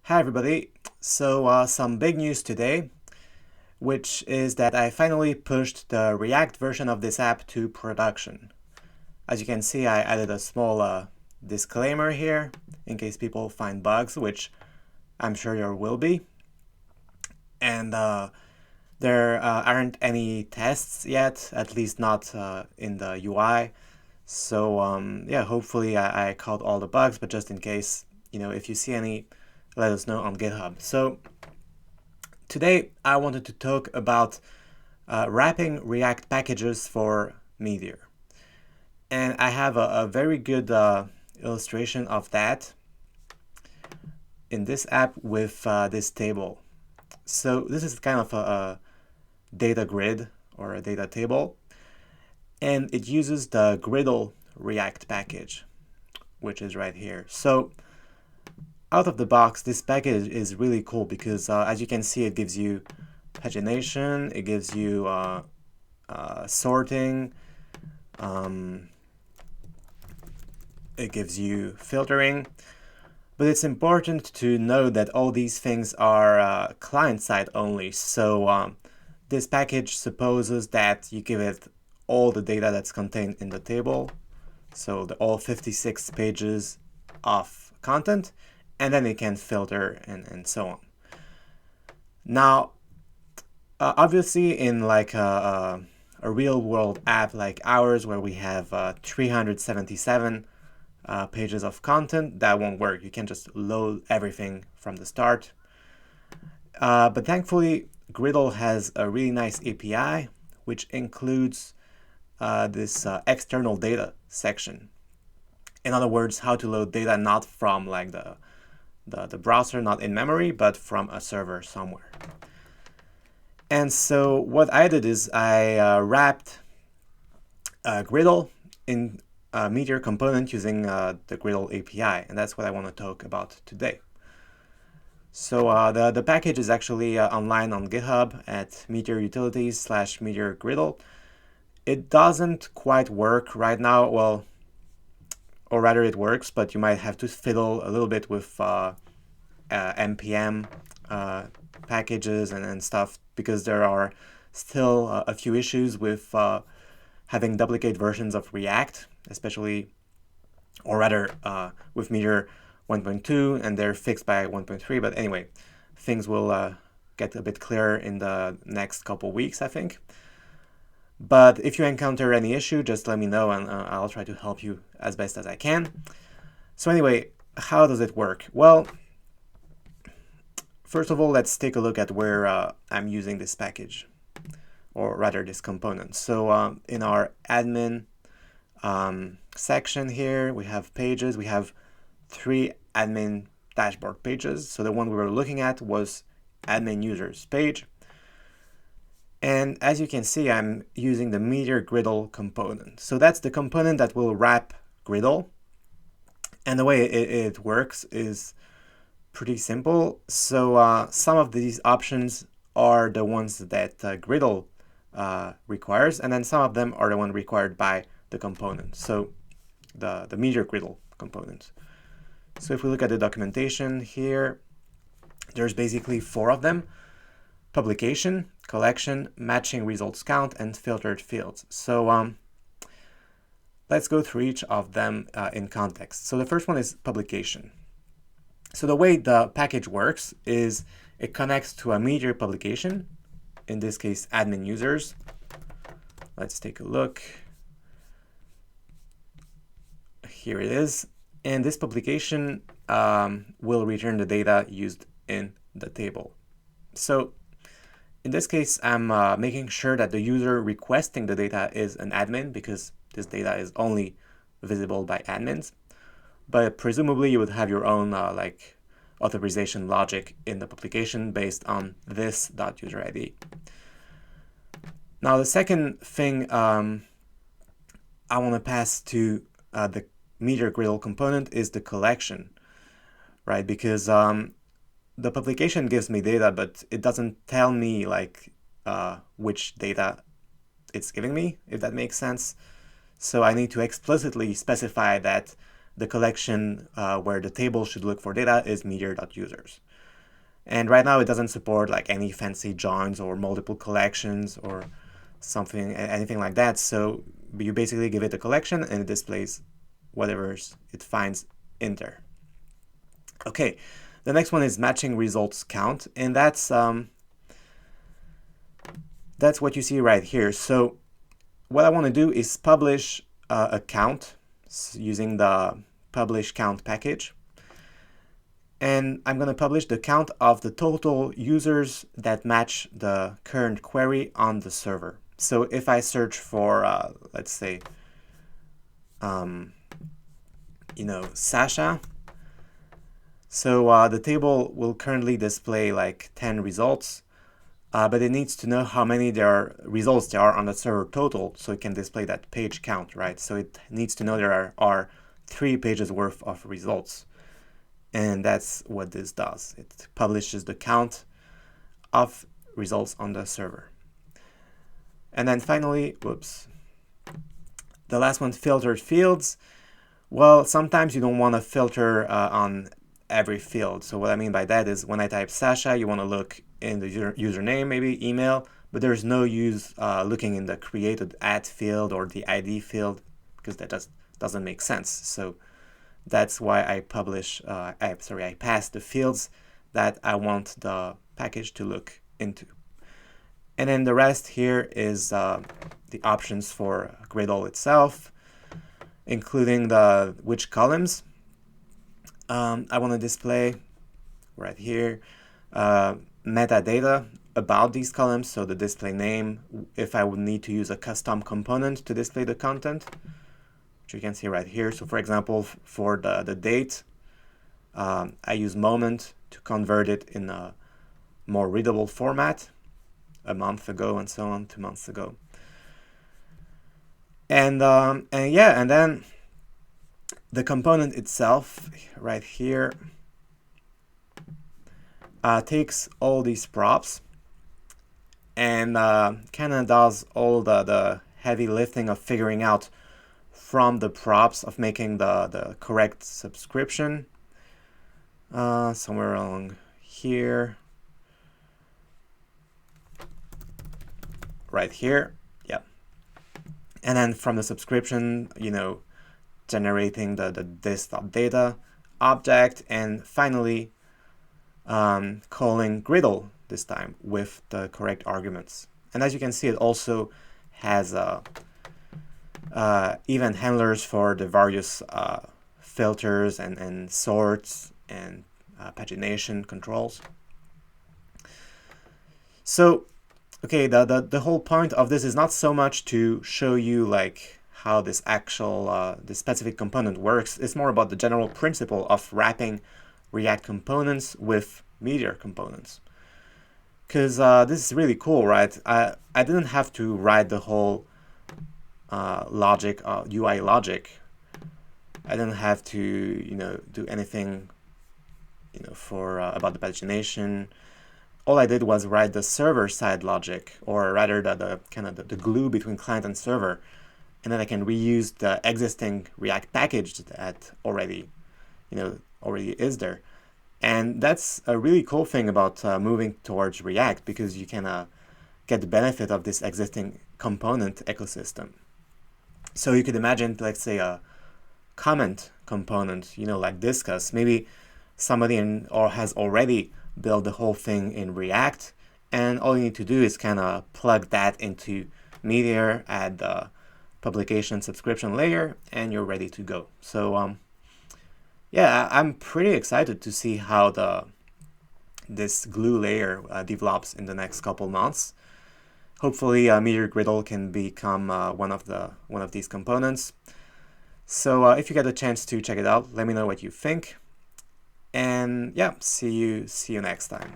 Hi everybody. Some big news today, which is that I finally pushed the React version of this app to production. As you can see, I added a small disclaimer here in case people find bugs, which I'm sure there will be. And there aren't any tests yet, at least not in the UI. Yeah, hopefully I caught all the bugs, but just in case, if you see any, let us know on GitHub. So today I wanted to talk about wrapping React packages for Meteor. And I have a very good illustration of that in this app with this table. So this is kind of a data grid or a data table, and it uses the Gridle React package, which is right here. So out of the box, this package is really cool because as you can see, it gives you pagination, it gives you sorting, it gives you filtering. But it's important to know that all these things are client-side only. So this package supposes that you give it all the data that's contained in the table, so all 56 pages of content, and then it can filter and so on. Now, obviously, in like a real-world app like ours, where we have 377 pages of content, that won't work. You can't just load everything from the start. But thankfully, Gridle has a really nice API, which includes this external data section. In other words, how to load data not from like the browser, not in memory, but from a server somewhere. And so what I did is I wrapped Gridle in a Meteor component using the Gridle API, and that's what I want to talk about today. So the package is actually online on GitHub at meteorutilities/Meteor Gridle. It doesn't quite work right now, well, or rather it works, but you might have to fiddle a little bit with npm packages and stuff, because there are still a few issues with having duplicate versions of React, especially, or rather with Meteor 1.2, and they're fixed by 1.3. But anyway, things will get a bit clearer in the next couple weeks, I think. But if you encounter any issue, just let me know, and I'll try to help you as best as I can. So anyway, how does it work? Well, first of all, let's take a look at where I'm using this package, or rather this component. So in our admin section here, we have pages. We have 3 admin dashboard pages. So the one we were looking at was admin users page. And as you can see, I'm using the Meteor Gridle component. So that's the component that will wrap Gridle. And the way it works is pretty simple. So some of these options are the ones that Gridle requires, and then some of them are the ones required by the component. So the Meteor Gridle component. So if we look at the documentation here, there's basically 4 of them: publication, collection, matching results count, and filtered fields. So let's go through each of them in context. So the first one is publication. So the way the package works is it connects to a Meteor publication, in this case admin users. Let's take a look. Here it is. And this publication will return the data used in the table. So in this case, I'm making sure that the user requesting the data is an admin, because this data is only visible by admins. But presumably you would have your own like authorization logic in the publication based on this .userid. Now the second thing I want to pass to the Meteor Gridle component is the collection, right? Because the publication gives me data, but it doesn't tell me like which data it's giving me, if that makes sense. So I need to explicitly specify that the collection where the table should look for data is meteor.users. And right now it doesn't support like any fancy joins or multiple collections or something, anything like that. So you basically give it a collection and it displays whatever it finds in there. Okay, the next one is matching results count, and that's what you see right here. So what I want to do is publish a count using the publish count package. And I'm going to publish the count of the total users that match the current query on the server. So if I search for, let's say, Sasha, so the table will currently display like 10 results, but it needs to know how many results there are on the server total, so it can display that page count, right? So it needs to know there are 3 pages worth of results. And that's what this does. It publishes the count of results on the server. And then finally, the last one, filtered fields. Well, sometimes you don't want to filter on every field. So what I mean by that is when I type Sasha, you want to look in the username, maybe email, but there's no use looking in the created at field or the ID field, because that doesn't make sense. So that's why I I pass the fields that I want the package to look into. And then the rest here is the options for Gradle itself, including which columns I want to display right here, metadata about these columns, so the display name, if I would need to use a custom component to display the content, you can see right here. So for example, for the date, I use moment to convert it in a more readable format, a month ago and so on, 2 months ago. And then the component itself right here takes all these props and kind of does all the heavy lifting of figuring out from the props of making the correct subscription somewhere along here, right here, yeah. And then from the subscription, generating the this.data object, and finally calling Gradle this time with the correct arguments. And as you can see, it also has event handlers for the various filters and sorts and pagination controls. So, okay, the whole point of this is not so much to show you like how this actual this specific component works. It's more about the general principle of wrapping React components with Meteor components. Because this is really cool, right? I didn't have to write the whole logic, UI logic. I didn't have to, do anything, for about the pagination. All I did was write the server-side logic, or rather the kind of the glue between client and server, and then I can reuse the existing React package that already is there. And that's a really cool thing about moving towards React, because you can get the benefit of this existing component ecosystem. So you could imagine, let's say, a comment component, like discuss. Maybe somebody has already built the whole thing in React, and all you need to do is kind of plug that into Meteor, add the publication subscription layer, and you're ready to go. So yeah, I'm pretty excited to see how this glue layer develops in the next couple months. Hopefully, Meteor Gradle can become one of these components. So if you get a chance to check it out, let me know what you think. And yeah, see you next time.